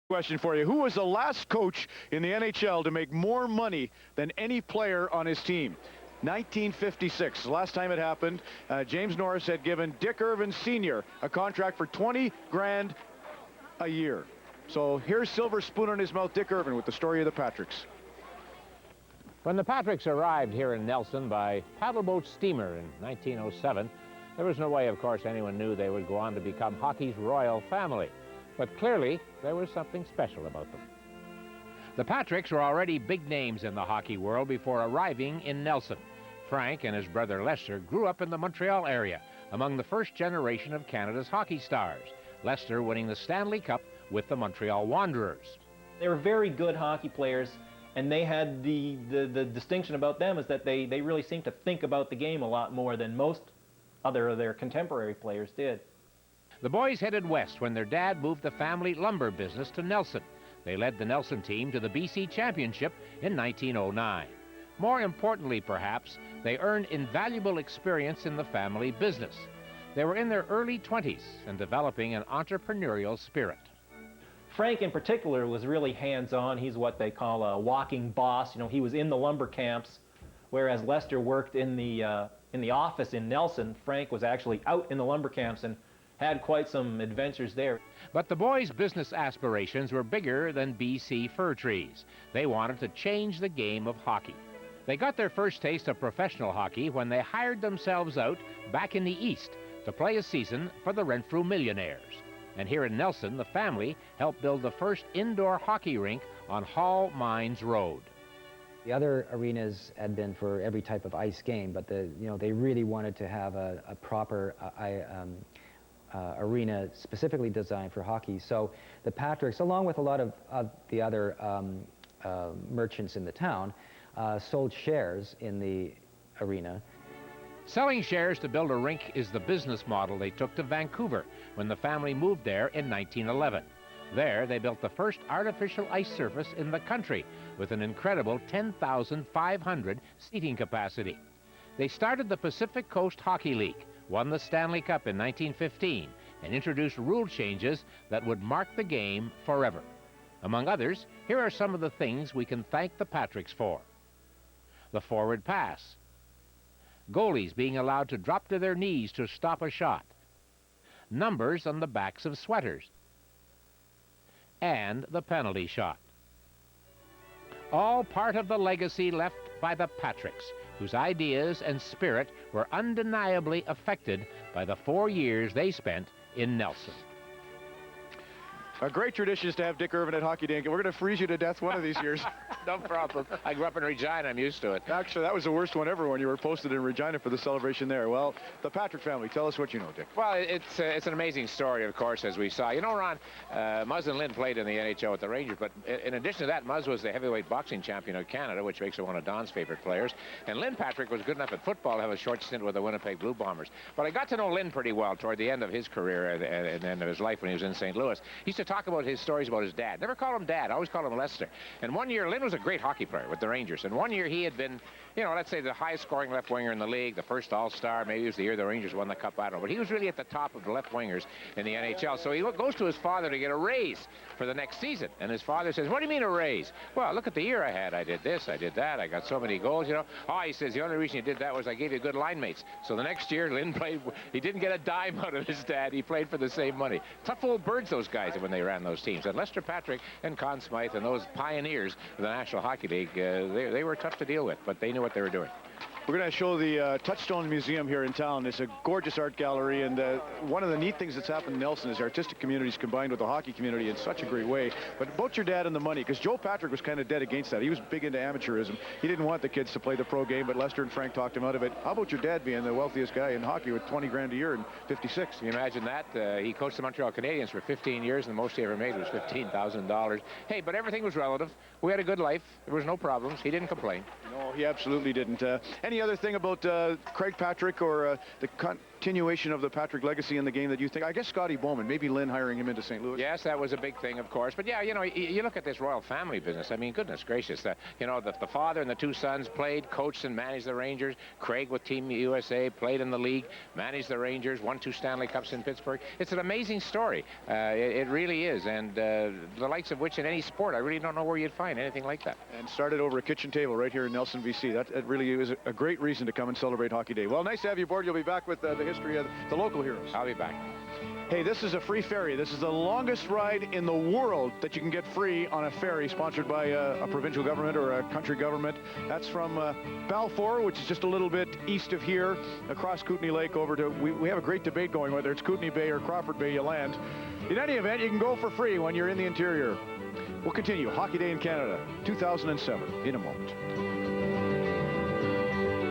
Question for you. Who was the last coach in the NHL to make more money than any player on his team? 1956, last time it happened. James Norris had given Dick Irvin Sr. a contract for 20 grand a year. So here's silver spoon in his mouth, Dick Irvin, with the story of the Patricks. When the Patricks arrived here in Nelson by paddleboat steamer in 1907, there was no way, of course, anyone knew they would go on to become hockey's royal family. But clearly, there was something special about them. The Patricks were already big names in the hockey world before arriving in Nelson. Frank and his brother Lester grew up in the Montreal area, among the first generation of Canada's hockey stars, Lester winning the Stanley Cup with the Montreal Wanderers. They were very good hockey players, and they had the distinction about them is that they really seemed to think about the game a lot more than most other of their contemporary players did. The boys headed west when their dad moved the family lumber business to Nelson. They led the Nelson team to the BC Championship in 1909. More importantly, perhaps, they earned invaluable experience in the family business. They were in their early 20s and developing an entrepreneurial spirit. Frank in particular was really hands-on. He's what they call a walking boss. You know, he was in the lumber camps, whereas Lester worked in the office in Nelson. Frank was actually out in the lumber camps and had quite some adventures there. But the boys' business aspirations were bigger than BC fir trees. They wanted to change the game of hockey. They got their first taste of professional hockey when they hired themselves out back in the East to play a season for the Renfrew Millionaires. And here in Nelson, the family helped build the first indoor hockey rink on Hall Mines Road. The other arenas had been for every type of ice game, but they really wanted to have a proper arena specifically designed for hockey. So the Patricks, along with a lot of the other merchants in the town, sold shares in the arena. Selling shares to build a rink is the business model they took to Vancouver when the family moved there in 1911. There, they built the first artificial ice surface in the country with an incredible 10,500 seating capacity. They started the Pacific Coast Hockey League, won the Stanley Cup in 1915, and introduced rule changes that would mark the game forever. Among others, here are some of the things we can thank the Patricks for. The forward pass. Goalies being allowed to drop to their knees to stop a shot. Numbers on the backs of sweaters. And the penalty shot. All part of the legacy left by the Patricks, whose ideas and spirit were undeniably affected by the 4 years they spent in Nelson. A great tradition is to have Dick Irvin at Hockey Day. We're going to freeze you to death one of these years. No problem. I grew up in Regina. I'm used to it. Actually, that was the worst one ever when you were posted in Regina for the celebration there. Well, the Patrick family, tell us what you know, Dick. Well, it's an amazing story, of course, as we saw. You know, Ron, Muzz and Lynn played in the NHL with the Rangers, but in addition to that, Muzz was the heavyweight boxing champion of Canada, which makes him one of Don's favorite players. And Lynn Patrick was good enough at football to have a short stint with the Winnipeg Blue Bombers. But I got to know Lynn pretty well toward the end of his career and the end of his life when he was in St. Louis. He used to talk about his stories about his dad. Never called him Dad. I always called him Lester. And one year, Lynn was a great hockey player with the Rangers. And one year he had been, you know, let's say the highest scoring left winger in the league, the first All-Star. Maybe it was the year the Rangers won the Cup. I don't know. But he was really at the top of the left wingers in the NHL. So he goes to his father to get a raise for the next season. And his father says, what do you mean a raise? Well, look at the year I had. I did this, I did that. I got so many goals, you know. Oh, he says, the only reason you did that was I gave you good line mates. So the next year, Lynn played. He didn't get a dime out of his dad. He played for the same money. Tough old birds, those guys, when they ran those teams. And Lester Patrick and Conn Smythe and those pioneers of the National Hockey League, they were tough to deal with, but they knew what they were doing. We're going to show the Touchstone Museum here in town. It's a gorgeous art gallery, and one of the neat things that's happened in Nelson is artistic communities combined with the hockey community in such a great way. But about your dad and the money, because Joe Patrick was kind of dead against that. He was big into amateurism. He didn't want the kids to play the pro game, but Lester and Frank talked him out of it. How about your dad being the wealthiest guy in hockey with 20 grand a year in '56? Can you imagine that? He coached the Montreal Canadiens for 15 years, and the most he ever made was $15,000. Hey, but everything was relative. We had a good life. There was no problems. He didn't complain. No, he absolutely didn't. Any other thing about Craig Patrick or the continuation of the Patrick legacy in the game that you think? I guess Scotty Bowman, maybe Lynn hiring him into St. Louis. Yes, that was a big thing, of course. But yeah, you know, you look at this royal family business. I mean, goodness gracious. You know, the father and the two sons played, coached, and managed the Rangers. Craig with Team USA played in the league, managed the Rangers, won 2 Stanley Cups in Pittsburgh. It's an amazing story. It really is. And the likes of which in any sport, I really don't know where you'd find anything like that. And started over a kitchen table right here in Nelson, BC. That really is a great reason to come and celebrate Hockey Day. Well, nice to have you aboard. You'll be back with the history of the local heroes. I'll be back. Hey, this is a free ferry. This is the longest ride in the world that you can get free on a ferry sponsored by a provincial government or a country government. That's from Balfour, which is just a little bit east of here, across Kootenay Lake over to, we have a great debate going whether it's Kootenay Bay or Crawford Bay you land. In any event, you can go for free when you're in the interior. We'll continue Hockey Day in Canada 2007 in a moment.